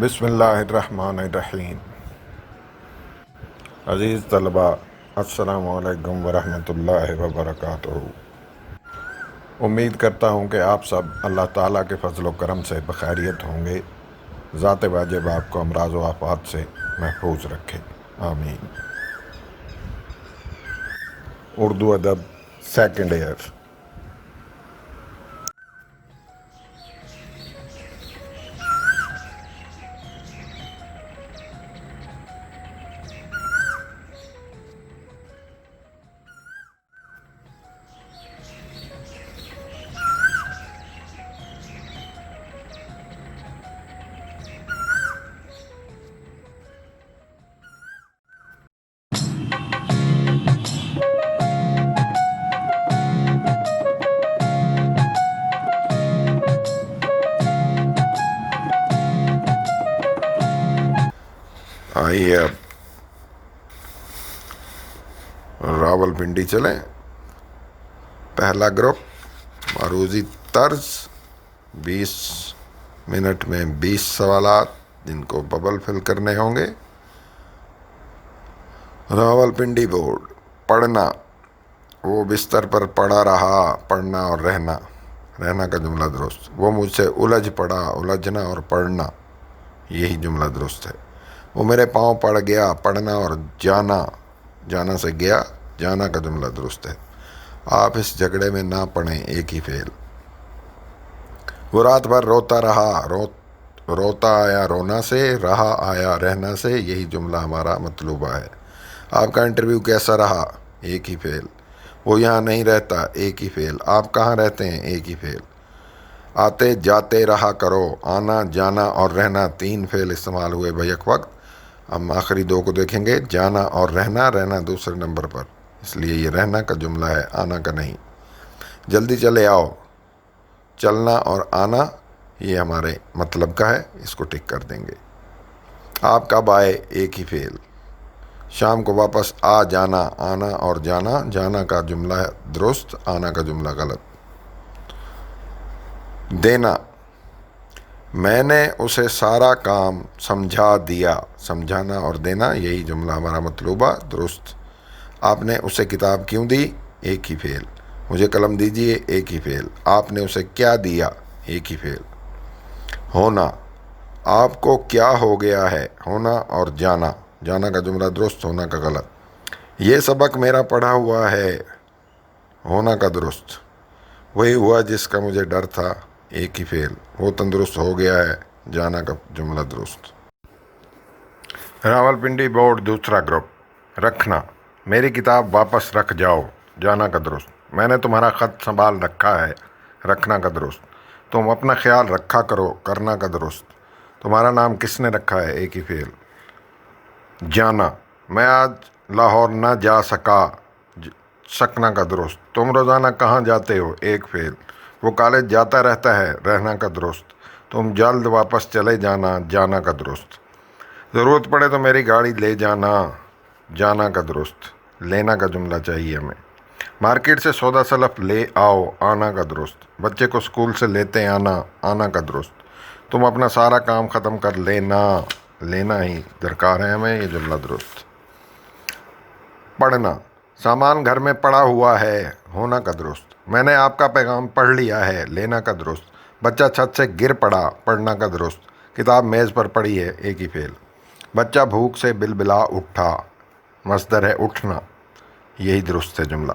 بسم اللہ الرحمن الرحیم۔ عزیز طلباء، السلام علیکم ورحمۃ اللہ وبرکاتہ۔ امید کرتا ہوں کہ آپ سب اللہ تعالیٰ کے فضل و کرم سے بخیریت ہوں گے۔ ذات واجب آپ کو امراض و آفات سے محفوظ رکھے، آمین۔ اردو ادب سیکنڈ ایئر۔ آئیے اب راول پنڈی چلیں۔ پہلا گروپ معروضی طرز، 20 منٹ میں 20 سوالات جن کو ببل فل کرنے ہوں گے۔ راول پنڈی بورڈ۔ پڑھنا، وہ بستر پر پڑا رہا، پڑھنا اور رہنا، رہنا کا جملہ درست۔ وہ مجھ سے الجھ پڑا، الجھنا اور پڑھنا، یہی جملہ درست ہے۔ وہ میرے پاؤں پڑ گیا، پڑھنا اور جانا، جانا سے گیا، جانا کا جملہ درست ہے۔ آپ اس جھگڑے میں نہ پڑیں، ایک ہی فعل۔ وہ رات بھر روتا رہا، روتا آیا رونا سے، رہا آیا رہنا سے، یہی جملہ ہمارا مطلوبہ ہے۔ آپ کا انٹرویو کیسا رہا، ایک ہی فعل۔ وہ یہاں نہیں رہتا، ایک ہی فعل۔ آپ کہاں رہتے ہیں، ایک ہی فعل۔ آتے جاتے رہا کرو، آنا جانا اور رہنا، 3 فعل استعمال ہوئے بیک وقت۔ ہم آخری 2 کو دیکھیں گے، جانا اور رہنا، رہنا دوسرے نمبر پر، اس لیے یہ رہنا کا جملہ ہے، آنا کا نہیں۔ جلدی چلے آؤ، چلنا اور آنا یہ ہمارے مطلب کا ہے، اس کو ٹک کر دیں گے۔ آپ کب آئے، ایک ہی فعل۔ شام کو واپس آ جانا، آنا اور جانا، جانا کا جملہ درست، آنا کا جملہ غلط۔ دینا، میں نے اسے سارا کام سمجھا دیا، سمجھانا اور دینا یہی جملہ ہمارا مطلوبہ، درست۔ آپ نے اسے کتاب کیوں دی، ایک ہی فعل۔ مجھے قلم دیجیے، ایک ہی فعل۔ آپ نے اسے کیا دیا، ایک ہی فعل۔ ہونا، آپ کو کیا ہو گیا ہے، ہونا اور جانا، جانا کا جملہ درست، ہونا کا غلط۔ یہ سبق میرا پڑھا ہوا ہے، ہونا کا درست۔ وہی ہوا جس کا مجھے ڈر تھا، ایک ہی فعل۔ وہ تندرست ہو گیا ہے، جانا کا جملہ درست۔ راول پنڈی بورڈ دوسرا گروپ۔ رکھنا، میری کتاب واپس رکھ جاؤ، جانا کا درست۔ میں نے تمہارا خط سنبھال رکھا ہے، رکھنا کا درست۔ تم اپنا خیال رکھا کرو، کرنا کا درست۔ تمہارا نام کس نے رکھا ہے، ایک ہی فعل۔ جانا، میں آج لاہور نہ جا سکنا کا درست۔ تم روزانہ کہاں جاتے ہو، ایک فعل۔ وہ کالج جاتا رہتا ہے، رہنا کا درست۔ تم جلد واپس چلے جانا، جانا کا درست۔ ضرورت پڑے تو میری گاڑی لے جانا، جانا کا درست۔ لینا کا جملہ چاہیے ہمیں۔ مارکیٹ سے سودا سلف لے آؤ، آنا کا درست۔ بچے کو اسکول سے لیتے آنا، آنا کا درست۔ تم اپنا سارا کام ختم کر لینا، لینا ہی درکار ہے ہمیں، یہ جملہ درست۔ پڑھنا، سامان گھر میں پڑا ہوا ہے، ہونا کا درست۔ میں نے آپ کا پیغام پڑھ لیا ہے، لینا کا درست۔ بچہ چھت سے گر پڑا، پڑھنا کا درست۔ کتاب میز پر پڑی ہے، ایک ہی فعل۔ بچہ بھوک سے بلبلا اٹھا، مصدر ہے اٹھنا، یہی درست ہے جملہ۔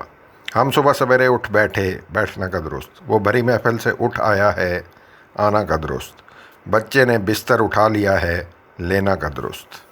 ہم صبح سویرے اٹھ بیٹھے، بیٹھنا کا درست۔ وہ بھری محفل سے اٹھ آیا ہے، آنا کا درست۔ بچے نے بستر اٹھا لیا ہے، لینا کا درست۔